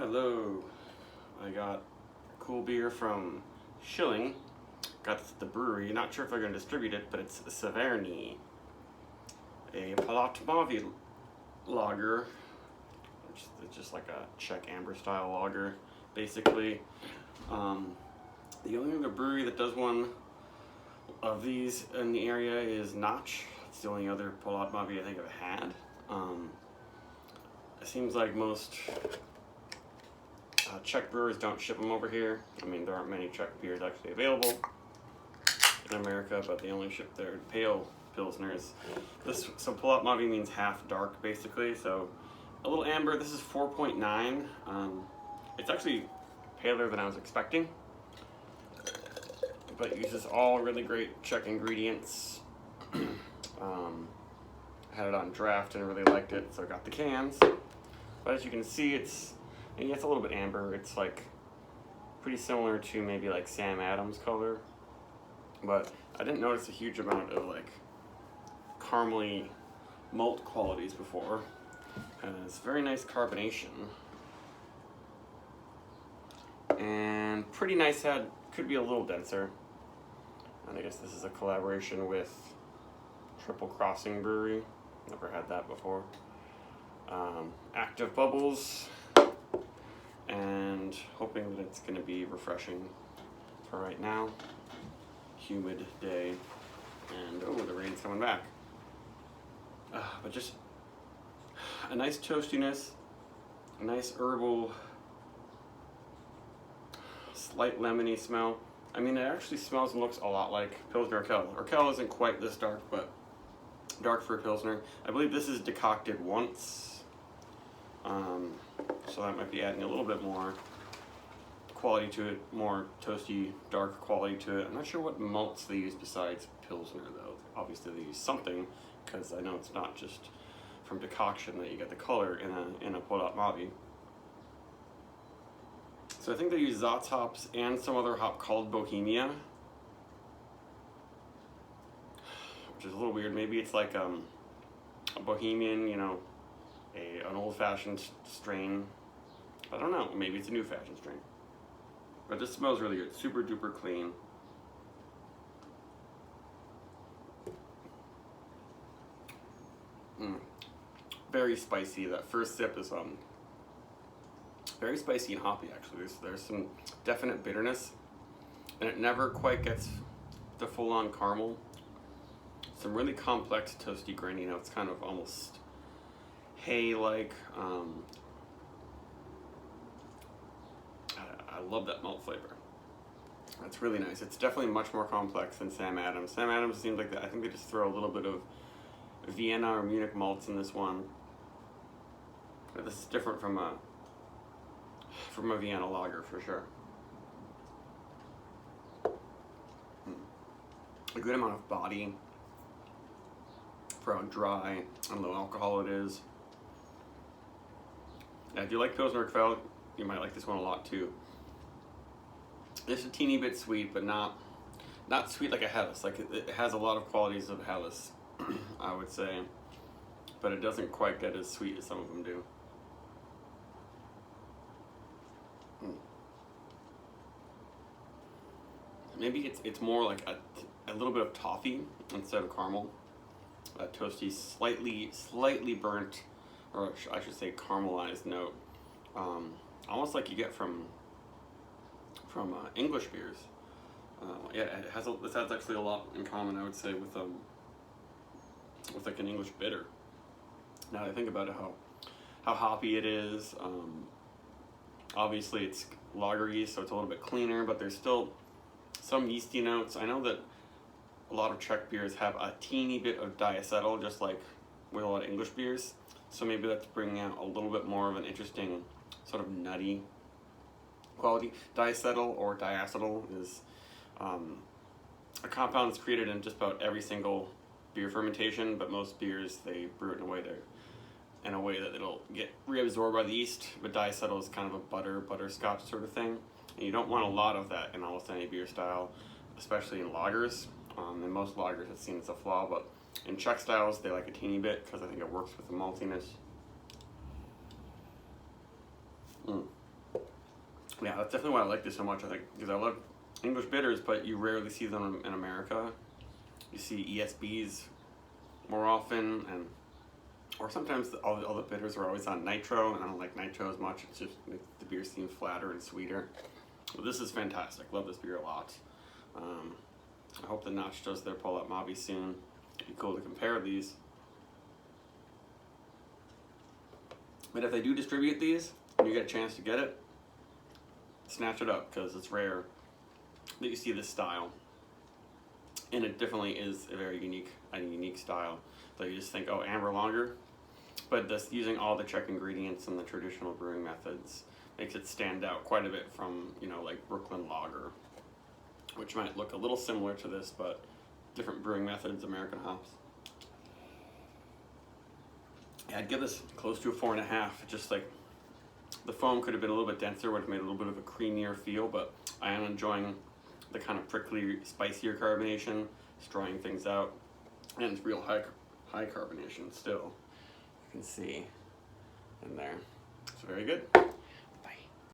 Hello, I got cool beer from Schilling. Got this at the brewery. Not sure if they're going to distribute it, but it's Severní, a Polotmavy lager, which is just like a Czech amber style lager, basically. The only other brewery that does one of these in the area is Notch. It's the only other Polotmavy I think I've had. It seems like most Czech brewers don't ship them over here. I mean, there aren't many Czech beers actually available in America, but they only ship their pale pilsners. So Polotmavy means half dark, basically. So a little amber. This is 4.9. It's actually paler than I was expecting, but it uses all really great Czech ingredients. Had it on draft and I really liked it, so I got the cans. But as you can see, it's a little bit amber. It's like pretty similar to maybe like Sam Adams color, but I didn't notice a huge amount of like caramely malt qualities before. And it's very nice carbonation and pretty nice head. Could be a little denser. And I guess this is a collaboration with Triple Crossing Brewery. Never had that before. Active bubbles, and hoping that it's going to be refreshing for right now. Humid day, and oh, the rain's coming back. But just a nice toastiness, a nice herbal, slight lemony smell. I mean, it actually smells and looks a lot like Pilsner Urquell. Urquell isn't quite this dark, but dark for a Pilsner. I believe this is decocted once. So that might be adding a little bit more quality to it, more toasty, dark quality to it. I'm not sure what malts they use besides Pilsner, though. Obviously they use something, because I know it's not just from decoction that you get the color in a Polotmavy. So I think they use Zatz hops and some other hop called Bohemia, which is a little weird. Maybe it's like a Bohemian, you know, an old-fashioned strain. I don't know, maybe it's a new-fashioned strain. But this smells really good, super duper clean. Very spicy. That first sip is very spicy and hoppy, actually. There's some definite bitterness, and it never quite gets the full-on caramel. Some really complex toasty grainy notes, kind of almost hay-like. I love that malt flavor. That's really nice. It's definitely much more complex than Sam Adams. Sam Adams seems like that. I think they just throw a little bit of Vienna or Munich malts in this one. But this is different from a Vienna lager for sure. A good amount of body for how dry and low alcohol it is. Now, if you like Pilsner Urquell, you might like this one a lot too. It's a teeny bit sweet, but not sweet like a Helles. Like it has a lot of qualities of Helles, I would say, but it doesn't quite get as sweet as some of them do. Maybe it's more like a little bit of toffee instead of caramel. A toasty, slightly burnt, or I should say caramelized note, almost like you get from English beers. Yeah, this has actually a lot in common, I would say, with like an English bitter. Now that I think about it, how hoppy it is. Obviously, it's lager yeast, so it's a little bit cleaner, but there's still some yeasty notes. I know that a lot of Czech beers have a teeny bit of diacetyl, just like with a lot of English beers. So maybe that's bringing out a little bit more of an interesting sort of nutty quality. Diacetyl or diacetyl is a compound that's created in just about every single beer fermentation, but most beers, they brew it in a way that it'll get reabsorbed by the yeast. But diacetyl is kind of a butterscotch sort of thing. And you don't want a lot of that in almost any beer style, especially in lagers. In most lagers, it's seen as a flaw, but in Czech styles, they like a teeny bit because I think it works with the maltiness. Yeah, that's definitely why I like this so much, I think, because I love English bitters, but you rarely see them in America. You see ESBs more often, and or sometimes all the bitters are always on nitro, and I don't like nitro as much. It's just makes the beer seem flatter and sweeter. But this is fantastic. Love this beer a lot. I hope the Notch does their Polotmavy soon. It'd be cool to compare these. But if they do distribute these, and you get a chance to get it, snatch it up, because it's rare that you see this style. And it definitely is a very unique style. So you just think, oh, amber lager, but this using all the Czech ingredients and the traditional brewing methods makes it stand out quite a bit from, you know, like Brooklyn lager, which might look a little similar to this, but different brewing methods, American hops. Yeah, I'd give this close to a 4.5. Just like the foam could have been a little bit denser, would have made a little bit of a creamier feel, but I am enjoying the kind of prickly, spicier carbonation, it's drying things out, and it's real high carbonation still. You can see in there. It's very good.